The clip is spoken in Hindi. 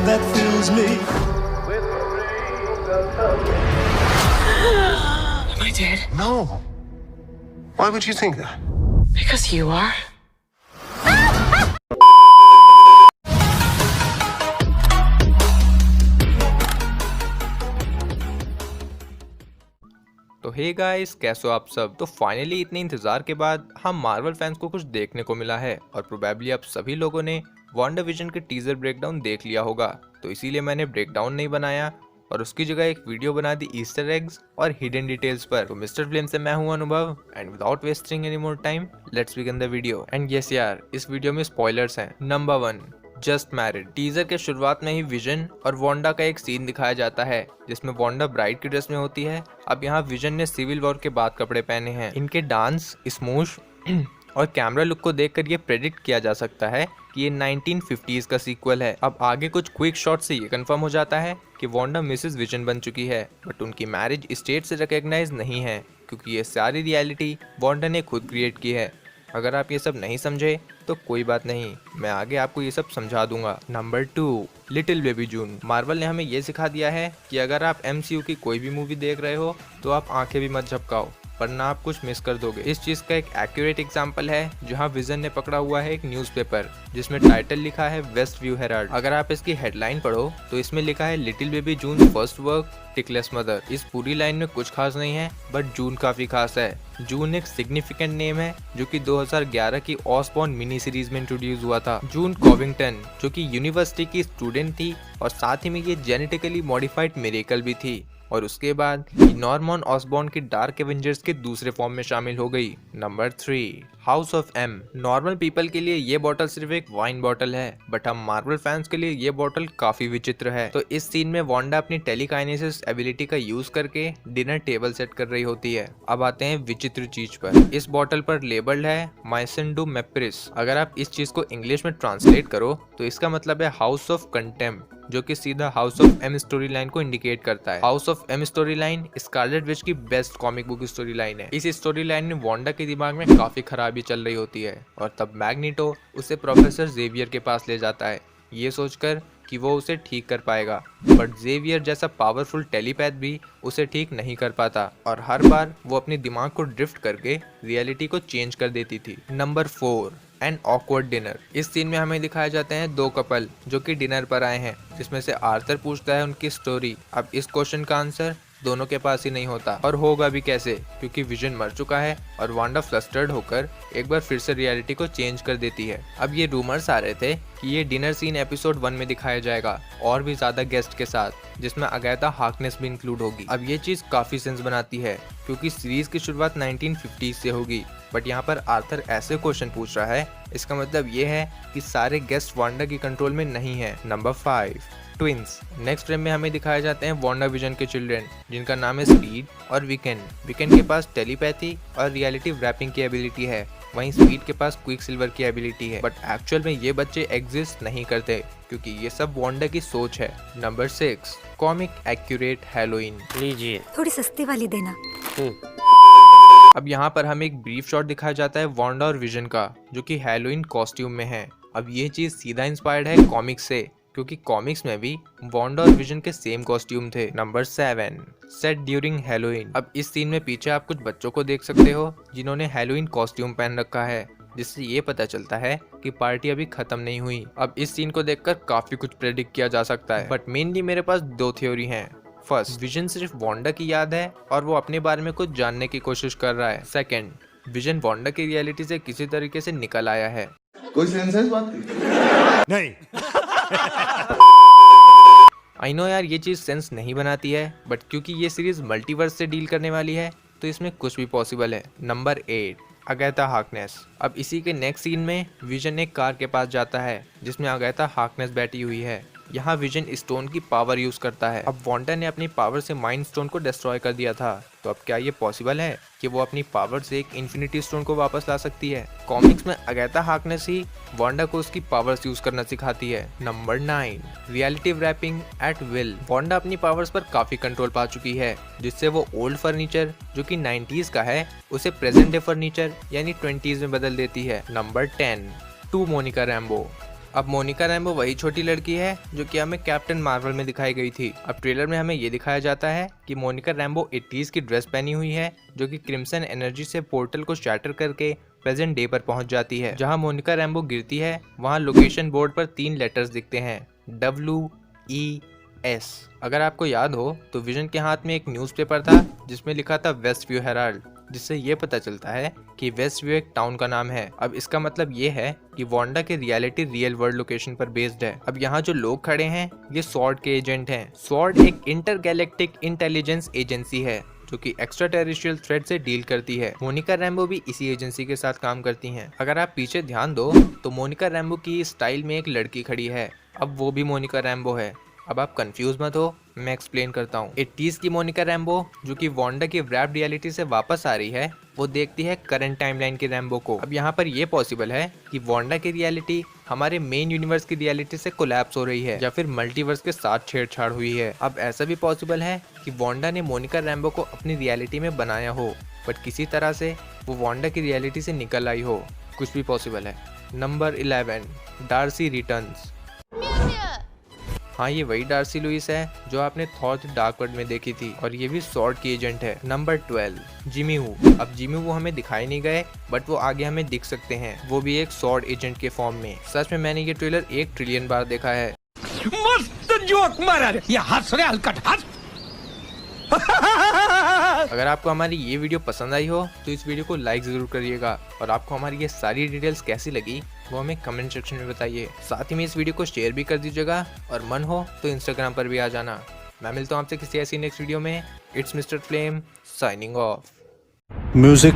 that fills me. Am I dead? No. Why would you think that? Because you are. तो हे गाइस, कैसे हो आप सब। तो फाइनली इतने इंतजार के बाद हम मार्वल फैंस को कुछ देखने को मिला है और प्रोबेबली आप सभी लोगों ने वांडाविजन के टीजर ब्रेकडाउन देख लिया होगा। तो इसीलिए मैंने ब्रेकडाउन नहीं बनाया और उसकी जगह एक वीडियो बना दी ईस्टर एग्स और हिडन डिटेल्स पर। तो मिस्टर फिल्म से मैं हूं अनुभव and without wasting any more time let's begin the video. And yes यार, इस वीडियो में स्पॉयलर्स हैं। Number 1, just married. टीजर के शुरुआत में ही विजन और वांडा का एक सीन दिखाया जाता है जिसमें वांडा ब्राइड की ड्रेस में होती है। अब यहाँ विजन ने सिविल वॉर के बाद कपड़े पहने हैं। इनके डांस, स्मूश और कैमरा लुक को देखकर ये प्रेडिक्ट किया जा सकता है कि ये 1950s का सीक्वल है। अब आगे कुछ क्विक शॉट से ये कंफर्म हो जाता है कि वांडा मिसेस विजन बन चुकी है, बट उनकी मैरिज स्टेट से रिकॉग्नाइज नहीं है क्योंकि ये सारी रियलिटी वांडा ने खुद क्रिएट की है। अगर आप ये सब नहीं समझे तो कोई बात नहीं, मैं आगे आपको ये सब समझा दूंगा। नंबर 2, लिटिल बेबी जून। मार्वल ने हमें ये सिखा दिया है कि अगर आप MCU की कोई भी मूवी देख रहे हो तो आप आंखें भी मत झपकाओ वरना आप कुछ मिस कर दोगे। इस चीज का एक एक्यूरेट एग्जांपल है जहां विजन ने पकड़ा हुआ है एक न्यूज़पेपर जिसमें टाइटल लिखा है वेस्ट व्यू हेराल्ड। अगर आप इसकी हेडलाइन पढ़ो तो इसमें लिखा है little baby June first work tickless mother. इस पूरी लाइन में कुछ खास नहीं है बट जून काफी खास है। जून एक सिग्निफिकेंट नेम है जो कि 2011 की ऑसबॉर्न मिनी सीरीज में इंट्रोड्यूस हुआ था। जून कॉविंगटन जो कि यूनिवर्सिटी की स्टूडेंट थी और साथ ही में ये जेनेटिकली मॉडिफाइड मिरेकल भी थी और उसके बाद नॉर्मन ऑसबॉर्न की डार्क एवेंजर्स के दूसरे फॉर्म में शामिल हो गई। Number 3, House of M. Normal people के लिए ये बॉटल सिर्फ एक वाइन बॉटल है बट हम मार्वल फैंस के लिए ये बॉटल काफी विचित्र है। तो इस सीन में वांडा अपनी टेलीकाइनेसिस एबिलिटी का यूज करके डिनर टेबल सेट कर रही होती है। अब आते हैं विचित्र चीज पर। इस बॉटल पर लेबल्ड है माइसेंडो मेप्रिस। अगर आप इस चीज को इंग्लिश में ट्रांसलेट करो तो इसका मतलब है हाउस ऑफ कंटेम्प्ट, जो कि सीधा House of M story line को इंडिकेट करता है। House of M story line Scarlet Witch की best comic book story line है। इस स्टोरी लाइन में वांडा के दिमाग में काफी खराबी चल रही होती है और तब मैग्नीटो उसे प्रोफेसर जेवियर के पास ले जाता है ये सोचकर कि वो उसे ठीक कर पाएगा, बट जेवियर जैसा पावरफुल टेलीपैथ भी उसे ठीक नहीं कर पाता और हर बार वो अपने दिमाग को ड्रिफ्ट करके रियलिटी को चेंज कर देती थी। Number 4, an awkward dinner. इस सीन में हमें दिखाए जाते हैं 2 कपल जो कि डिनर पर आए हैं जिसमें से आर्थर पूछता है उनकी स्टोरी। अब इस क्वेश्चन का आंसर दोनों के पास ही नहीं होता और होगा भी कैसे क्योंकि विजन मर चुका है और वांडा फ्लस्टर्ड होकर एक बार फिर से रियलिटी को चेंज कर देती है। अब ये रूमर्स आ रहे थे कि ये डिनर सीन एपिसोड 1 में दिखाया जाएगा और भी ज्यादा गेस्ट के साथ जिसमें अगैथा हार्कनेस भी इंक्लूड होगी। अब ये चीज काफी सेंस बनाती है क्योंकि सीरीज की शुरुआत 1950s से होगी बट यहाँ पर आर्थर ऐसे क्वेश्चन पूछ रहा है, इसका मतलब ये है कि सारे गेस्ट वांडा की कंट्रोल में नहीं है। Number 5, twins. नेक्स्ट फ्रेम में हमें दिखाए जाते हैं वांडा विजन के चिल्ड्रन जिनका नाम है स्पीड और वीकेंड। वीकेंड के पास टेलीपैथी और रियलिटी रैपिंग की एबिलिटी है, वहीं स्पीड के पास क्विक सिल्वर की एबिलिटी है बट एक्चुअल में ये बच्चे एग्जिस्ट नहीं करते क्योंकि ये सब वांडा की सोच है। Number 6, comic accurate Halloween. लीजिए, थोड़ी सस्ती वाली देना। अब यहाँ पर हमें एक ब्रीफ शॉट दिखाया जाता है वांडा और विजन का जो कि हैलोवीन कॉस्ट्यूम में है। अब ये चीज सीधा इंस्पायर्ड है कॉमिक्स से क्योंकि कॉमिक्स में भी वांडा और विजन के सेम कॉस्ट्यूम थे। Number 7, set during Halloween. अब इस सीन में पीछे आप कुछ बच्चों को देख सकते हो जिन्होंने हैलोवीन कॉस्ट्यूम पहन रखा है जिससे ये पता चलता है कि पार्टी अभी खत्म नहीं हुई। अब इस सीन को देखकर काफी कुछ प्रेडिक्ट किया जा सकता है बट मेनली मेरे पास 2 थ्योरी हैं। फर्स्ट, विजन सिर्फ वांडा की याद है और वो अपने बारे में कुछ जानने की कोशिश कर रहा है। सेकंड, विजन वांडा की रियलिटी से किसी तरीके से निकल आया है। कोई सेंस है इस बात की? नहीं। आई नो यार, ये चीज सेंस नहीं बनाती है बट क्योंकि ये सीरीज मल्टीवर्स से डील करने वाली है तो इसमें कुछ भी पॉसिबल है। Number 8, Agatha Harkness. अब इसी के नेक्स्ट सीन में विजन एक कार के पास जाता है जिसमें अगैथा हार्कनेस बैठी हुई है। यहाँ विजन स्टोन की पावर यूज करता है। अब वांडा ने अपनी पावर से माइंड स्टोन को डिस्ट्रॉय कर दिया था तो अब क्या ये पॉसिबल है कि वो अपनी पावर से एक इन्फिनिटी स्टोन को वापस ला सकती है? कॉमिक्स में अगैथा हार्कनेस ही वांडा को उसकी पावर्स यूज करना सिखाती है। Number 9, reality warping at will. Wanda अपनी पावर्स पर काफी कंट्रोल पा चुकी है जिससे वो ओल्ड फर्नीचर जो कि 90s का है उसे प्रेजेंट डे फर्नीचर यानी 20s में बदल देती है। Number 10, to Monica Rambeau. अब मोनिका रैम्बो वही छोटी लड़की है जो कि हमें कैप्टन मार्वल में दिखाई गई थी। अब ट्रेलर में हमें ये दिखाया जाता है कि मोनिका रैम्बो 80s की ड्रेस पहनी हुई है जो कि क्रिम्सन एनर्जी से पोर्टल को शैटर करके प्रेजेंट डे पर पहुंच जाती है। जहां मोनिका रैम्बो गिरती है वहां लोकेशन बोर्ड पर 3 लेटर्स दिखते हैं, WES। अगर आपको याद हो तो विजन के हाथ में एक न्यूज़पेपर था जिसमें लिखा था वेस्ट व्यू हेराल्ड, जिससे ये पता चलता है कि वेस्ट व्यू एक टाउन का नाम है। अब इसका मतलब ये है कि वांडा की रियलिटी रियल वर्ल्ड लोकेशन पर बेस्ड है। अब यहाँ जो लोग खड़े हैं ये स्वॉर्ड के एजेंट हैं। स्वॉर्ड एक इंटरगैलेक्टिक इंटेलिजेंस एजेंसी है जो कि एक्स्ट्रा टेरिस्ट्रियल थ्रेट से डील करती है। मोनिका रैम्बो भी इसी एजेंसी के साथ काम करती हैं। अगर आप पीछे ध्यान दो तो मोनिका रैम्बो की स्टाइल में एक लड़की खड़ी है, अब वो भी मोनिका रैम्बो है। अब आप कंफ्यूज मत हो, मैं एक्सप्लेन करता हूँ। 80s की मोनिका रैम्बो जो कि वांडा की रैप्ड रियलिटी से वापस आ रही है, वो देखती है करंट टाइमलाइन की रैम्बो को। अब यहाँ पर ये पॉसिबल है कि वांडा की रियलिटी हमारे मेन यूनिवर्स की रियलिटी से कोलैप्स हो रही है या फिर मल्टीवर्स के साथ छेड़छाड़ हुई है। अब ऐसा भी पॉसिबल है कि वांडा ने मोनिका रैम्बो को अपनी रियलिटी में बनाया हो, बट किसी तरह से वो वांडा की रियलिटी से निकल आई हो, कुछ भी पॉसिबल है। Number 11, Darcy returns. हाँ, ये वही डार्सी लुइस है जो आपने थॉर द डार्क वर्ल्ड में देखी थी और ये भी स्वॉर्ड की एजेंट है। नंबर 12, जिमी हू। अब जिमी हू हमें दिखाई नहीं गए बट वो आगे हमें दिख सकते हैं, वो भी एक स्वॉर्ड एजेंट के फॉर्म में। सच में मैंने ये ट्रेलर 1 ट्रिलियन बार देखा है। मस्त जोक मारा रे, ये हंस रहे हलकट हंस। अगर आपको हमारी ये वीडियो पसंद आई हो तो इस वीडियो को लाइक जरूर करिएगा और आपको हमारी ये सारी डिटेल्स कैसी लगी वो हमें कमेंट सेक्शन में बताइए। साथ ही में इस वीडियो को शेयर भी कर दीजिएगा और मन हो तो इंस्टाग्राम पर भी आ जाना। मैं मिलता हूँ आपसे किसी ऐसी नेक्स्ट वीडियो में। It's mister flame signing off. Music